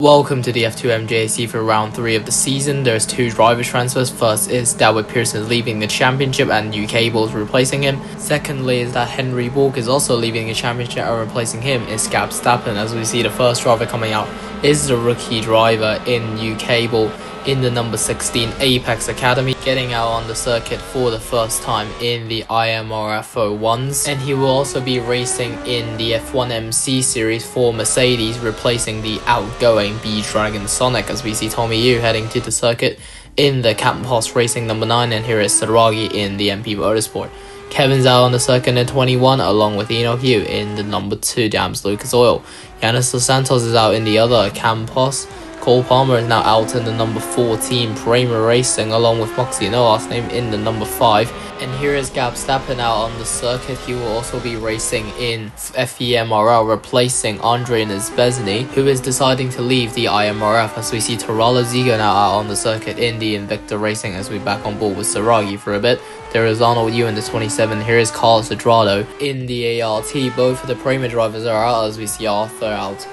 Welcome to the F.2.M.J.A.C for round 3 of the season. There's 2 driver transfers. First is that Pearson is leaving the championship and UK Bull is replacing him. Secondly is that Henry Borg is also leaving the championship and replacing him is Gab Stappen. As we see, the first driver coming out is the rookie driver in UK Bull in the number 16 Apex Academy, getting out on the circuit for the first time in the IMRF 01s, and he will also be racing in the F.2.M.J.A.C series for Mercedes, replacing the outgoing B-Dragon Sonic. As we see Tommy Yu heading to the circuit in the Campos Racing number 9, and here is Saragi in the MP Motorsport. Kevin's out on the circuit in 21, along with Enoch Yu in the number 2 Dams Lucas Oil. Yanis Dos Santos is out in the other Campos. Cole Palmer is now out in the number 14 Prix Racing, along with Moxie, no last name, in the number 5. And here is Gab Stappen out on the circuit. He will also be racing in FEMRL, replacing Andre Nesbezny, who is deciding to leave the IMRF. As we see Tarala Zigo now out on the circuit in the Invicta Racing, as we back on board with Saragi for a bit. There is Arnold Yu in the 27. Here is Carlos Adrado in the ART. Both of the Premier drivers are out, as we see Arthur out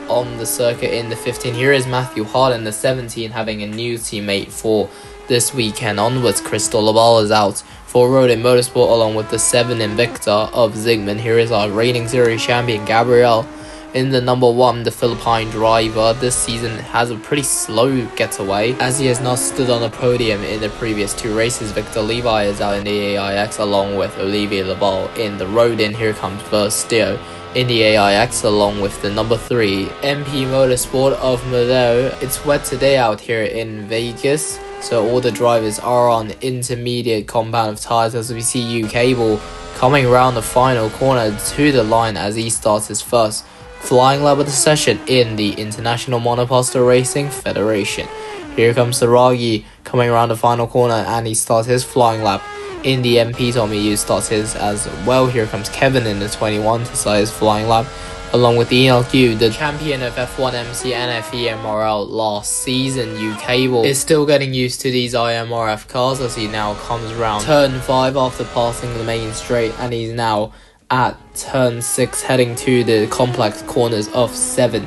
on the circuit in the 15. Here is Matthew Hart in the 17, having a new teammate for this weekend onwards. Crystal Labal is out for Road in Motorsport, along with the 7 Invicta of Zygmunt. Here is our reigning series champion Gabriel in the number 1, the Philippine driver. This season has a pretty slow getaway, as he has not stood on a podium in the previous 2 races. Victor Levi is out in the AIX, along with Olivier Labal in the Road in. Here comes Verstio in the AIX, along with the number 3 MP Motorsport of Modelo. It's wet today out here in Vegas, so all the drivers are on intermediate compound of tyres. As we see UK Bull coming around the final corner to the line as he starts his first flying lap of the session in the International Monoposto Racing Federation. Here comes Saragi coming around the final corner, and he starts his flying lap in the MP. Tommy Yu starts his as well. Here comes Kevin in the 21 to start his flying lap, along with Enoch Yu, the champion of F.2.M.J.A.C and FEMRL last season. UK Bull is still getting used to these IMRF cars, as he now comes around turn 5 after passing the main straight, and he's now at turn 6 heading to the complex corners of 7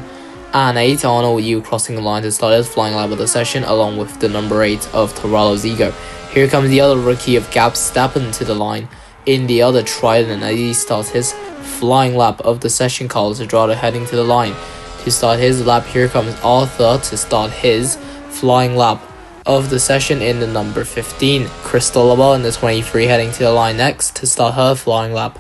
and 8. Arnold Yu crossing the line to start his flying lap of the session, along with the number 8 of Taralo Zigo. Here comes the other rookie of Gab Stappen to the line in the other Trident as he starts his flying lap of the session. Carlos Adrado heading to the line to start his lap. Here comes Arthur to start his flying lap of the session in the number 15. Crystal Labal in the 23 heading to the line next to start her flying lap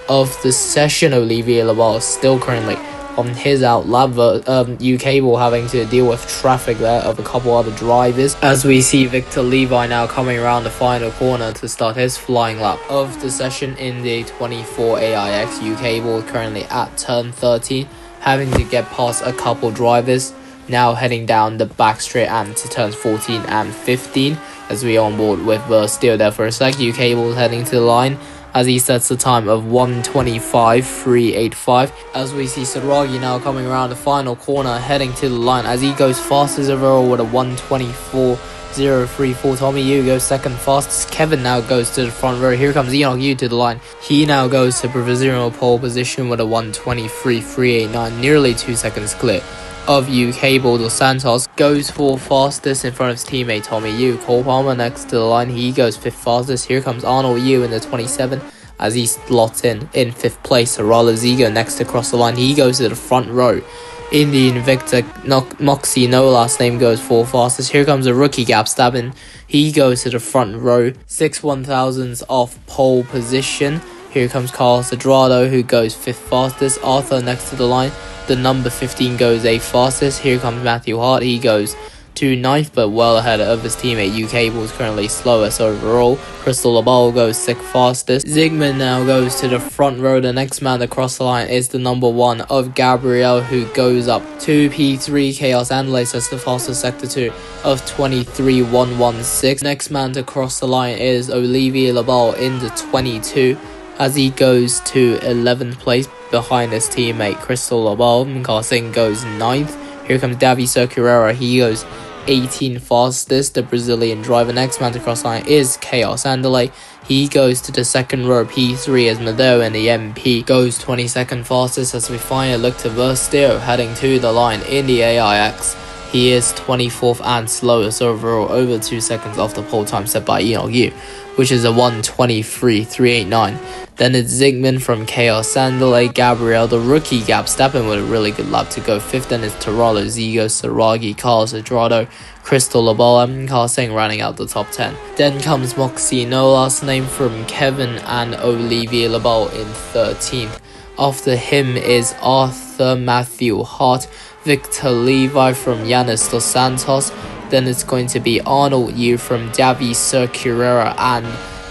of the session. Olivier Labal is still currently on his out lap. UK Bull having to deal with traffic there of a couple other drivers, as we see Victor Levi now coming around the final corner to start his flying lap of the session in the 24 AIX. UK Bull currently at turn 13, having to get past a couple drivers, now heading down the back straight and to turns 14 and 15, as we are on board with Verstio there for a sec. UK Bull heading to the line as he sets the time of 1:25.385. As we see Saragi now coming around the final corner, heading to the line as he goes fastest overall with a 1:24.034. Tommy Yu goes second fastest. Kevin now goes to the front row. Here comes Enoch Yu to the line. He now goes to provisional pole position with a 1:23.389, nearly 2 seconds clear of UK Bull. Dos Santos goes for fastest in front of his teammate Tommy Yu. Cole Palmer next to the line, he goes 5th fastest. Here comes Arnold Yu in the 27 as he slots in 5th place. Arala Zigo next to cross the line, he goes to the front row in the Invicta. Moxie, no last name, goes 4th fastest. Here comes a rookie Gab Stappen, he goes to the front row, 6 1,000ths off pole position. Here comes Carlos Adrado, who goes 5th fastest. Arthur next to the line, the number 15 goes 8th fastest. Here comes Matthew Hart, he goes to 9th, but well ahead of his teammate. UK Bull is currently slowest overall. Crystal Labal goes 6th fastest. Zygmunt now goes to the front row. The next man to cross the line is the number 1 of Gabriel, who goes up to P3. Chaos Andale sets the fastest sector 2 of 23.116. Next man to cross the line is Olivier Labal in the 22, as he goes to 11th place behind his teammate Crystal Labal. Mika Singh goes 9th. Here comes Davi Circulera, he goes 18 fastest. The Brazilian driver next man to cross line is Chaos Andale. He goes to the second row P3 as Madeo and the MP goes 22nd fastest as we finally look to Versteer heading to the line in the AIX. He is 24th and slowest overall, over 2 seconds off the pole time set by Yu, which is a 1:23.389. Then it's Zygmunt from Chaos Andale, Gabriel, the rookie gap stepping with a really good lap to go 5th. Then it's Taralo, Zigo, Saragi, Carlos Edrado, Crystal Labola, and Carl Singh running out the top 10. Then comes Moxie, no last name, from Kevin and Olivier Labol in 13th. After him is Arthur Matthew Hart, Victor Levi from Yanis Dos Santos. Then it's going to be Arnold Yu from Davi Circurera and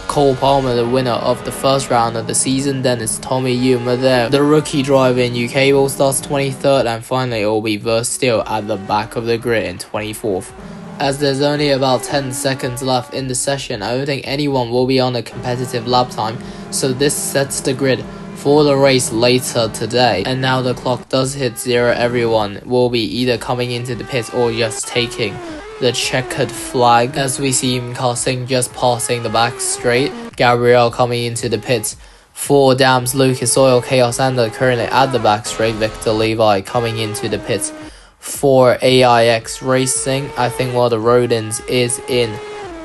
Cole Palmer, the winner of the first round of the season. Then it's Tommy Yuma there, the rookie driver in UK All Stars, 23rd, and finally it will be Versteer at the back of the grid in 24th. As there's only about 10 seconds left in the session, I don't think anyone will be on a competitive lap time, so this sets the grid for the race later today. And now the clock does hit 0. Everyone will be either coming into the pits or just taking the checkered flag, as we see Carl Singh just passing the back straight, Gabriel coming into the pits for Dams, Lucas Oil, Chaos Andale currently at the back straight, Victor Levi coming into the pits for AIX Racing. I think while the Rodins is in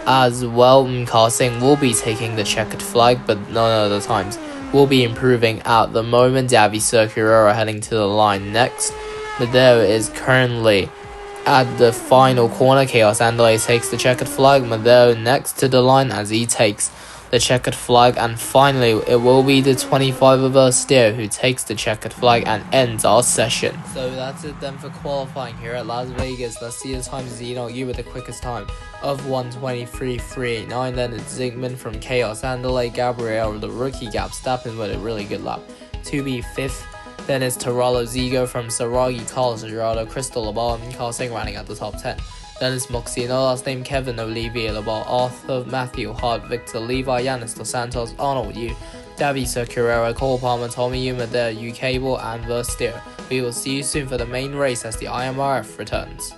as well, Carl Singh will be taking the checkered flag, but none of the times will be improving at the moment. Davi Circurera heading to the line next, but there is currently at the final corner. Chaos Andale takes the checkered flag. Madeo next to the line as he takes the checkered flag. And finally, it will be the 25 of Versteer who takes the checkered flag and ends our session. So that's it then for qualifying here at Las Vegas. Let's see the times Yu with the quickest time of 1:23.389. Then it's Zygmunt from Chaos Andale, Gabriel, the rookie gap stepping with a really good lap to be 5th. Then it's Taralo, Zigo from Saragi, Carlos Edrado, Crystal Labola, and Carl Singh running at the top 10. Then it's Moxie, no last name, Kevin, Olivier Labol, Arthur Matthew Hart, Victor Levi, Yanis Dos Santos, Arnold Yu, Davi Circurera, Cole Palmer, Tommy Yuma there, UK Ball, and Versteer. We will see you soon for the main race as the IMRF returns.